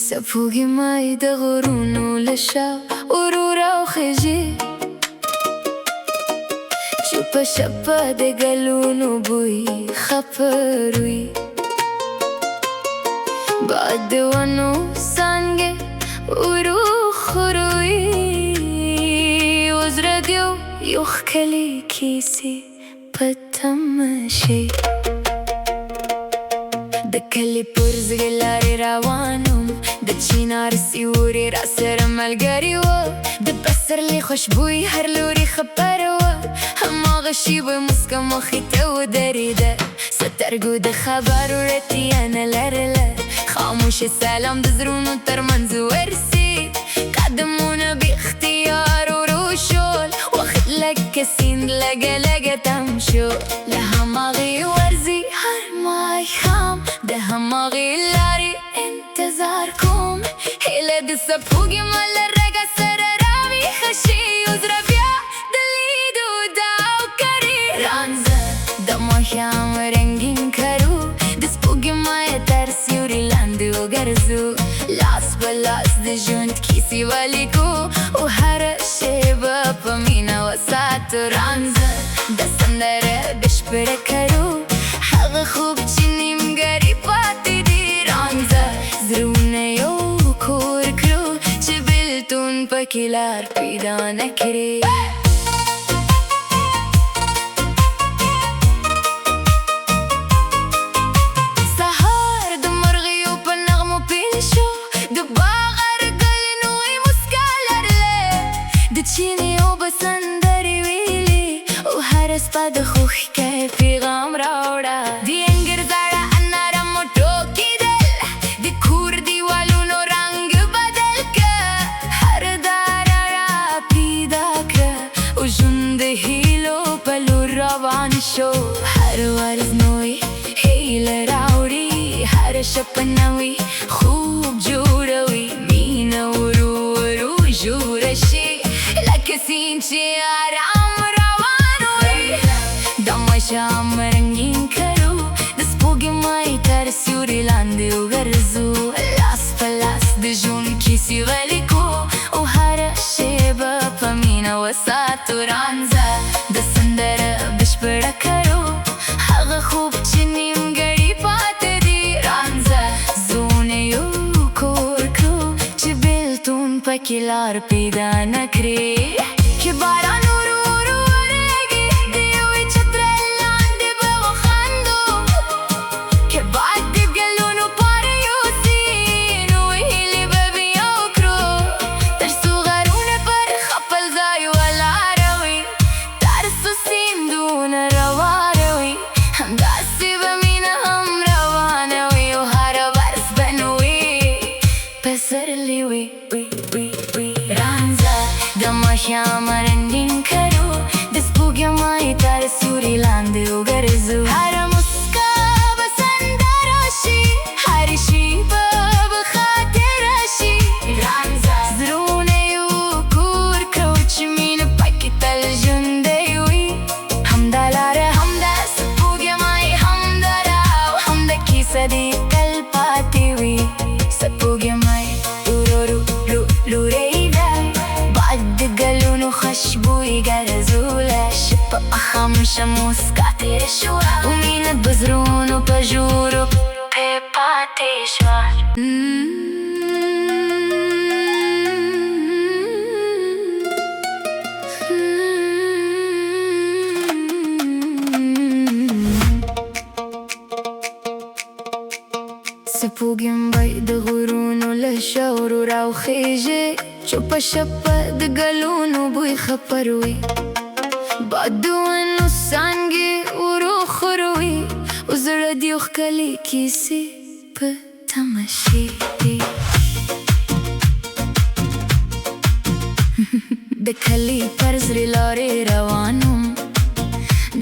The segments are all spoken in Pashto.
سپوږمۍ د غرونو له شا ورو راوخیژي، چوپه شپه د ګلونو بوی خپر وي، باد د ونو څانګې ورو ښوروي، و زړه د یو ښکلې کیسې په تمه شي. د کلي پر زړه لارې روانم، د چینار سیوري راسره ملګري وه، د پسرلي خوشبوی هر لوري خپره وه، هماغه شېبه موسکا مخې ته ودرېده، سترګو د خبرو رتیه نه لرله، خاموشه سلام د زړونو ترمنځ ورسېد، قدمونه بې اختیار ورو شول، وخت لکه سیند لږه لږه تم شو، له هماغې ورځې هر ماښام د هماغې لارې انتظار کوم، هیله د سپوږمۍ له رګه سره راویښه شي، و زړه بیا د لیدو داو کري. رانځه د ماښام رنګین کرو، د سپوږمۍ تر سیوري لاندې وګرځو، لاس په لاس د ژوند کیسې ولیکو، و هره شېبه په مینه وساتو. رانځه د سندره بشپړه کرو، هغه خوب چې نیمګړی پاتې دي، رانځه زړونه یو کور کړو، چې بېلتون پکې لار پیدا نه کړي. سهار د مرغیو په نغمو پیل شو، د باغ هر ګل نوې موسکا لرله، د چینې اوبه سندرې ویلې، او هره سپه د خوښۍ پیغام راوړه، د انګر زاړه اناره مو ټوکېدل، د کور دیوالونو رنګ بدل که، هر داره را پیدا کړه، او ژوند د هیلو په لور روان شو، هر ورځ نوې هیله راوړي، هره شپه نوې خوب جوړوي، مینه ورو ورو ژوره شي، لکه سیند چې آرام روان وي. د ماښام رنګین کرو، د سپوږمۍ تر سیوري لاندې وګرځو، لاس په لاس د ژوند کیسې ولیکو، او هره شېبه په مینه وساتو. رانځه د سندره بشپړه کرو، هغه خوب چې نیمګړی پاتې دي، رانځه زړونه یو کور کړو، چې بېلتون پکې لار پیدا نه کړي. که باران ورو ورو ورېږي، د یوې چترۍ لاندې به وخاندو، که باد د ګلونو پاڼې یوسي، نو هیلې به بیا وکړو، تر څو غرونه پر خپل ځای ولاړه وي، تر څو سیندونه روانه وي، همداسې به مینه هم روانه وي، او هره ورځ به نوې پسرلی وي. رانځه د ماښام رنګین کرو، د سپوږمۍ تر سیوري لاندې وګرځو، هره موسکا به سندره شي، هرې شېبه به خاطره شي. رانځه زړونه یو کور کړو، چې مینه پکې تل ژوندی وي، همدا لاره همدا سپوږمۍ، همدا راو همدا کیسه دې تل پاتې وي. سپوږمۍ ورو لورېده، باد د ګلونو خوشبوی ګرځوله، شپه خاموشه موسکا تېره شوه، و مینه د زړونو په ژورو پرې پاتې شوه. سپوږمۍ د غرونو له شا ورو راوخیژي، چوپه شپه د ګلونو بوی خپر وي، باد د ونو څانګې ورو ښوروي، و زړه د یو ښکلې کیسې په تمه شي. د کلي پر زړه لارې روانم،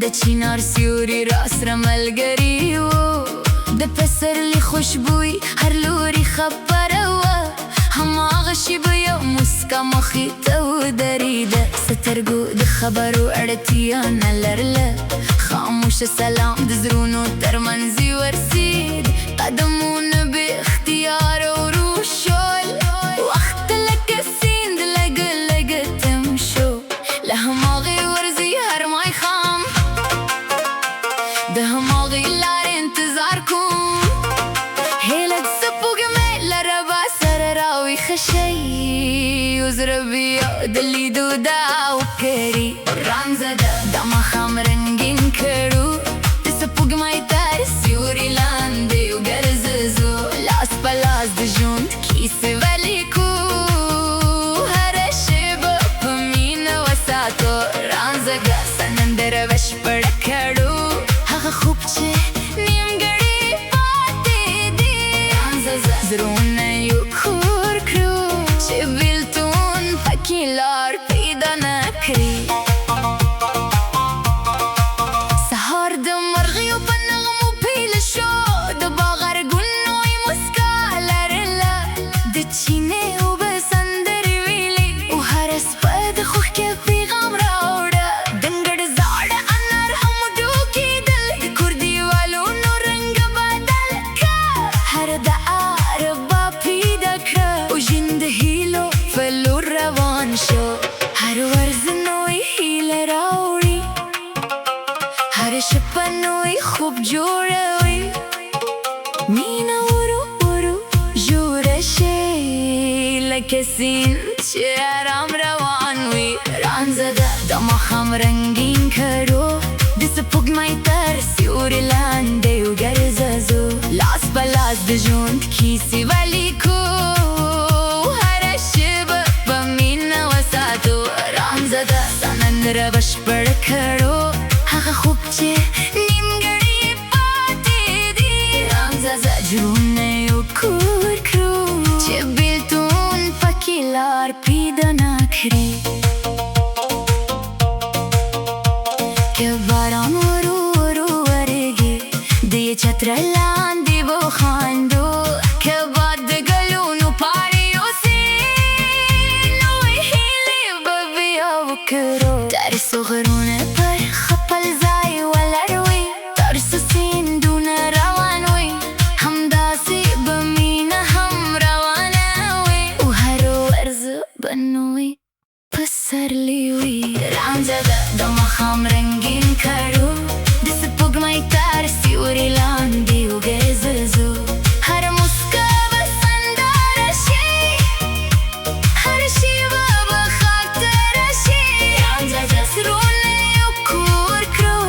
د چینار سیوري راسره ملګري وو، د پسرلي خوشبوی هر لوري خپره وه، هماغه شېبه یو موسکا مخې ته ودرېده، سترګو د خبرو اړتیا نه لرله، خاموشه سلام د زړونو ترمنځ ورسېد، قدمونه زړه بیا د لیدو دا وکړي رانځده دا ماښام رنګین کړو د سپوږمۍ تر سیوري لاندې وګرځېدو لاس په لاس د ژوند کیسې ولیکو هره شېبه په مینه وساتو رانځده سندره بشپړه کړو هغه خوب چې نیمګړی پاتې دی زړونه یو کور کړو چې بیلتون پکې لار پیدا نه کړي سهار د مرغیو په نغمو پیل شو د باغ ارګونو یې موسکا لرله د چینې اوبه سندرې ویلې او هره سپه د خوښۍ پیغام راوړه دنګړ زاړه انار هم ټوکېدل د کور دیوالونو رنګ بدل که هر دعا ربا پیدا کړه او ژوند د هیلو په لور روان شو هر ورځ نوې هیله راوړي هر شپه نوې خوب جوړوي مینه ورو ورو جوړه شي لکه سیند چې آرام روان وي رانځده د ماښام رنګین کړو د سپوږمۍ تر سیوري لاندې وګرځېدو لاس په لاس د ژوند کیسې ولیکو هره شېبه په مینه وساتو رانځده سندره بشپړه کړو هغه خوب چې نیمګړی پاتې دی رانځده زړونه یو کور کړو چې بیلتون پکې لار پیدا نه کړي که باران ورو ورو ورېږي د یې چتر لاندې به وخاندو که باد د ګلونو پاڼې یوسي نوې هیلې به بیا وکړو ترڅو غرونه پر خپل ځای ولاړ وي ترڅو سیندونه روان وي همداسې به مینه هم روانه وي او هر ورځ به نوې پسرلی وي رانځده د ماښام رنګین کړو د سپوږمۍ تر سیوري لاندې وګرځېدو هره موسکا به سندره شي هره شېبه به خاطره شي رانځده زړونه یو کور کړو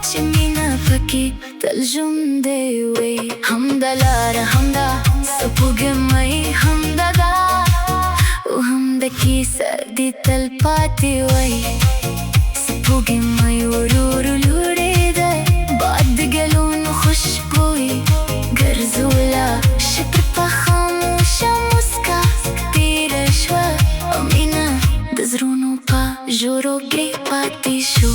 چې مینه پکې تل ژوندی وي همدا لاره همدا سپوږمۍ همدا ده او همدا کیسه دې تل پاتې وي سپوږمۍ ورو ورو لوړېده باد د ګلونو خوشبويي ګرځوله شکر په خاموشه موسکا تېره شوه او مینه د زړونو په ژورو کې پاتې شو